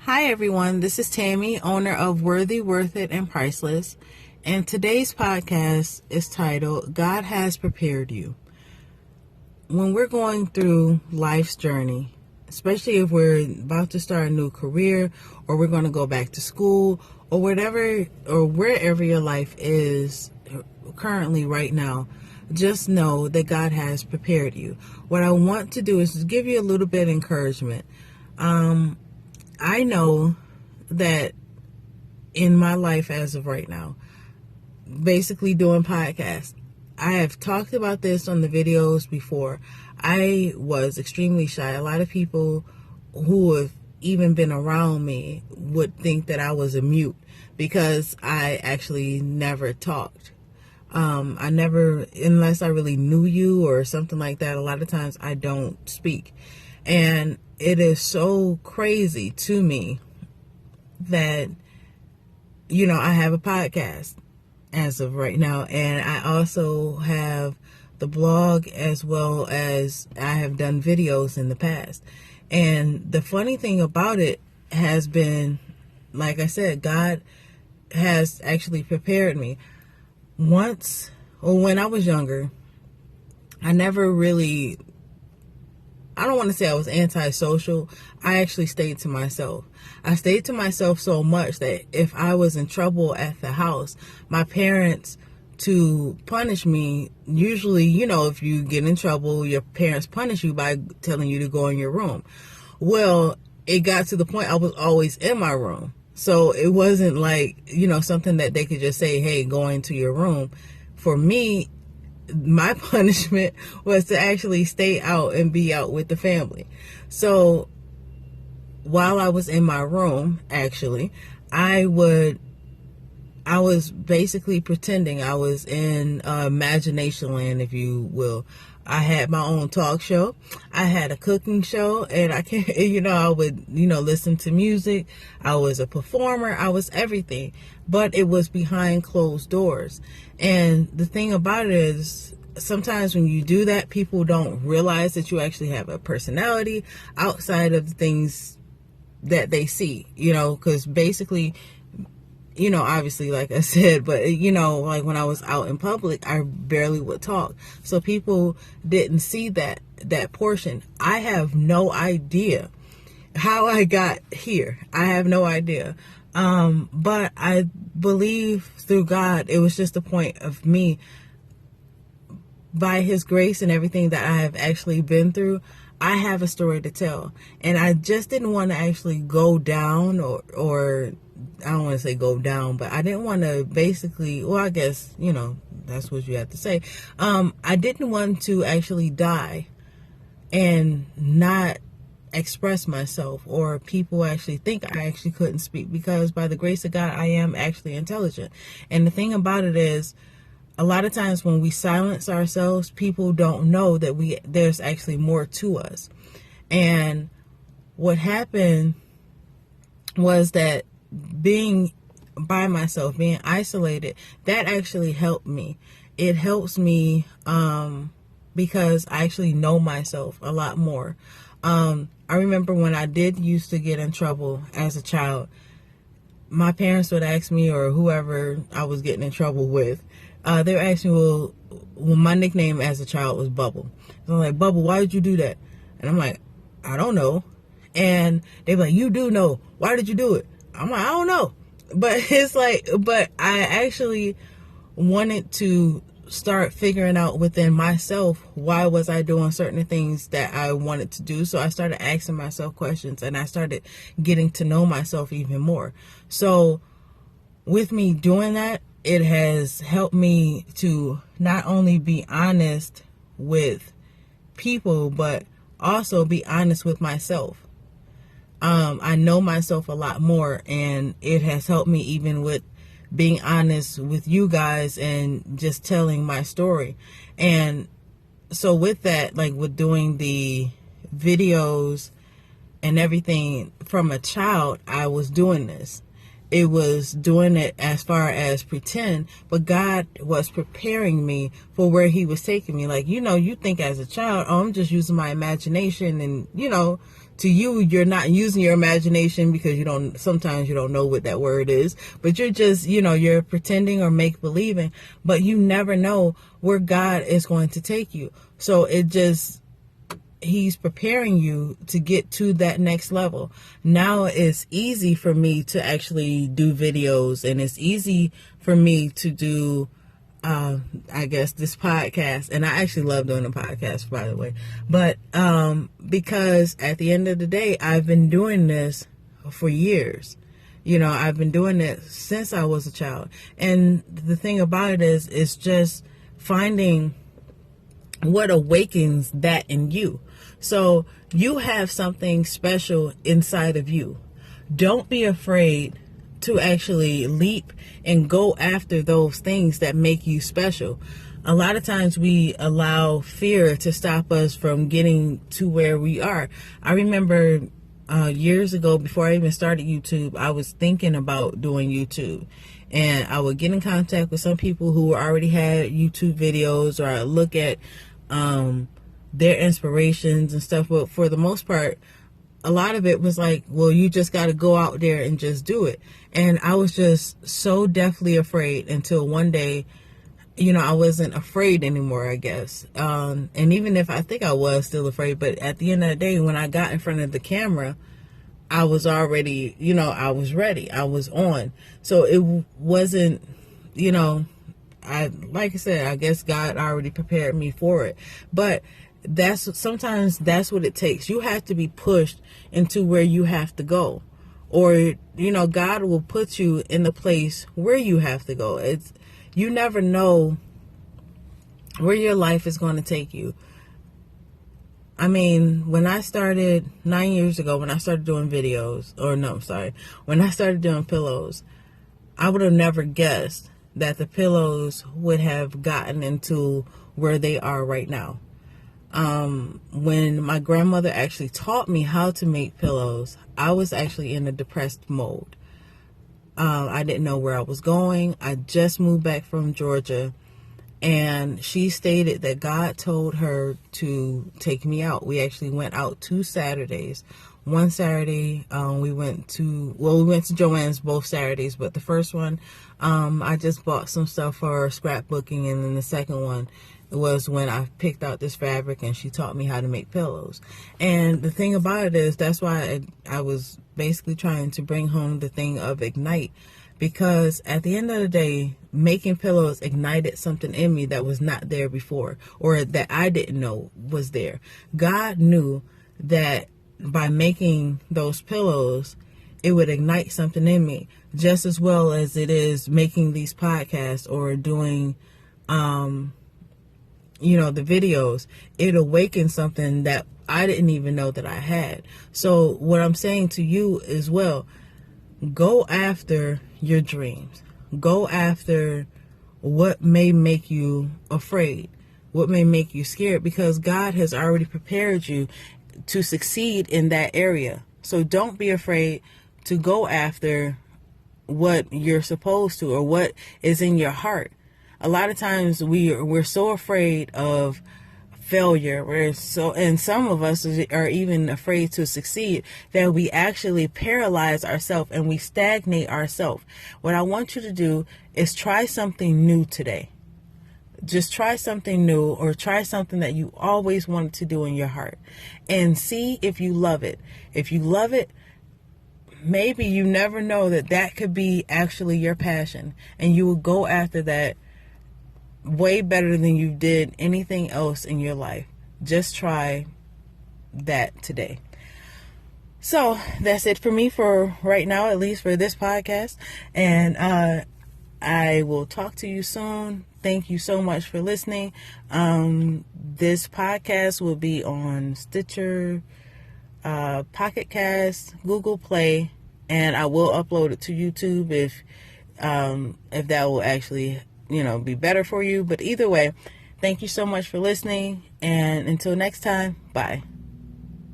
Hi everyone, this is Tammy, owner of Worthyworthitpriceless, and today's podcast is titled, God Has Prepared You. When we're going through life's journey, especially if we're about to start a new career or we're going to go back to school or whatever or wherever your life is currently right now, just know that God has prepared you. What I want to do is give you a little bit of encouragement. I know that in my life as of right now, basically doing podcasts, I have talked about this on the videos before. I was extremely shy. A lot of people who have even been around me would think that I was a mute because I actually never talked. I never, unless I really knew you or something like that, a lot of times I don't speak. And it is so crazy to me that, I have a podcast as of right now. And I also have the blog as well as I have done videos in the past. And the funny thing about it has been, like I said, God has actually prepared me. Once, or when I was younger, I never really, I don't want to say I was antisocial. I actually stayed to myself. I stayed to myself so much that if I was in trouble at the house, my parents, to punish me, usually, if you get in trouble, your parents punish you by telling you to go in your room. Well, it got to the point I was always in my room. So it wasn't like, something that they could just say, hey, go into your room. For me, my punishment was to actually stay out and be out with the family. So while I was in my room, actually, I was basically pretending I was in imagination land, if you will. I had my own talk show. I had a cooking show, and I would, listen to music. I was a performer. I was everything, but it was behind closed doors. And the thing about it is, sometimes when you do that, people don't realize that you actually have a personality outside of the things that they see, because basically, obviously, like I said, but, like when I was out in public, I barely would talk. So people didn't see that portion. I have no idea how I got here. I have no idea. But I believe through God, it was just a point of me, by His grace and everything that I have actually been through, I have a story to tell. And I just didn't want to actually go down or I don't want to say go down, but I didn't want to basically, well, I guess, that's what you have to say. I didn't want to actually die and not express myself, or people actually think I actually couldn't speak, because by the grace of God, I am actually intelligent. And the thing about it is, a lot of times when we silence ourselves, people don't know that there's actually more to us. And what happened was that being by myself, being isolated, that actually helped me. It helps me because I actually know myself a lot more. I remember when I did used to get in trouble as a child, my parents would ask me, or whoever I was getting in trouble with, they would ask me, well, my nickname as a child was Bubble. So I'm like, Bubble, why did you do that? And I'm like, I don't know. And they're like, you do know. Why did you do it? I'm like, I don't know. But it's like, but I actually wanted to start figuring out within myself, why was I doing certain things that I wanted to do? So I started asking myself questions, and I started getting to know myself even more. So with me doing that, it has helped me to not only be honest with people, but also be honest with myself. I know myself a lot more, and it has helped me even with being honest with you guys and just telling my story. And so with that, like with doing the videos and everything from a child, I was doing this. It was doing it as far as pretend, but God was preparing me for where He was taking me. Like, you think as a child, oh, I'm just using my imagination and, to you, you're not using your imagination because sometimes you don't know what that word is, but you're just, you're pretending or make believing, but you never know where God is going to take you. So He's preparing you to get to that next level. Now it's easy for me to actually do videos, and it's easy for me to do, I guess, this podcast. And I actually love doing a podcast, by the way. But because at the end of the day, I've been doing this for years. I've been doing it since I was a child. And the thing about it is, it's just finding what awakens that in you. So you have something special inside of you. Don't be afraid to actually leap and go after those things that make you special. A lot of times we allow fear to stop us from getting to where we are. I remember years ago, before I even started YouTube, I was thinking about doing YouTube. And I would get in contact with some people who already had YouTube videos, or I look at their inspirations and stuff. But for the most part, a lot of it was like, well, you just got to go out there and just do it. And I was just so deathly afraid until one day, I wasn't afraid anymore, I guess. And even if I think I was still afraid, but at the end of the day, when I got in front of the camera, I was already, I was ready. I was on. So it wasn't, like I said, I guess God already prepared me for it. But sometimes that's what it takes. You have to be pushed into where you have to go, or God will put you in the place where you have to go. You never know where your life is going to take you. I mean, when I started 9 years ago, when I started doing videos, when I started doing pillows, I would have never guessed that the pillows would have gotten into where they are right now. When my grandmother actually taught me how to make pillows, I was actually in a depressed mode. I didn't know where I was going. I just moved back from Georgia, and she stated that God told her to take me out. We actually went out 2 Saturdays. One Saturday, we went to Joann's both Saturdays, but the first one, I just bought some stuff for scrapbooking, and then the second one was when I picked out this fabric and she taught me how to make pillows. And the thing about it is, that's why I was basically trying to bring home the thing of ignite, because at the end of the day, making pillows ignited something in me that was not there before, or that I didn't know was there. God knew that by making those pillows, it would ignite something in me, just as well as it is making these podcasts or doing the videos. It awakens something that I didn't even know that I had. So what I'm saying to you as well, go after your dreams. Go after what may make you afraid, what may make you scared, because God has already prepared you to succeed in that area. So don't be afraid to go after what you're supposed to, or what is in your heart. A lot of times we're so afraid of failure, and some of us are even afraid to succeed, that we actually paralyze ourselves and we stagnate ourselves. What I want you to do is try something new today. Just try something new, or try something that you always wanted to do in your heart, and see if you love it. If you love it, maybe you never know that could be actually your passion, and you will go after that way better than you did anything else in your life. Just try that today. So that's it for me for right now, at least for this podcast. And I will talk to you soon. Thank you so much for listening. This podcast will be on Stitcher, Pocket Cast, Google Play, and I will upload it to YouTube if that will actually be better for you. But either way, thank you so much for listening, and until next time, bye.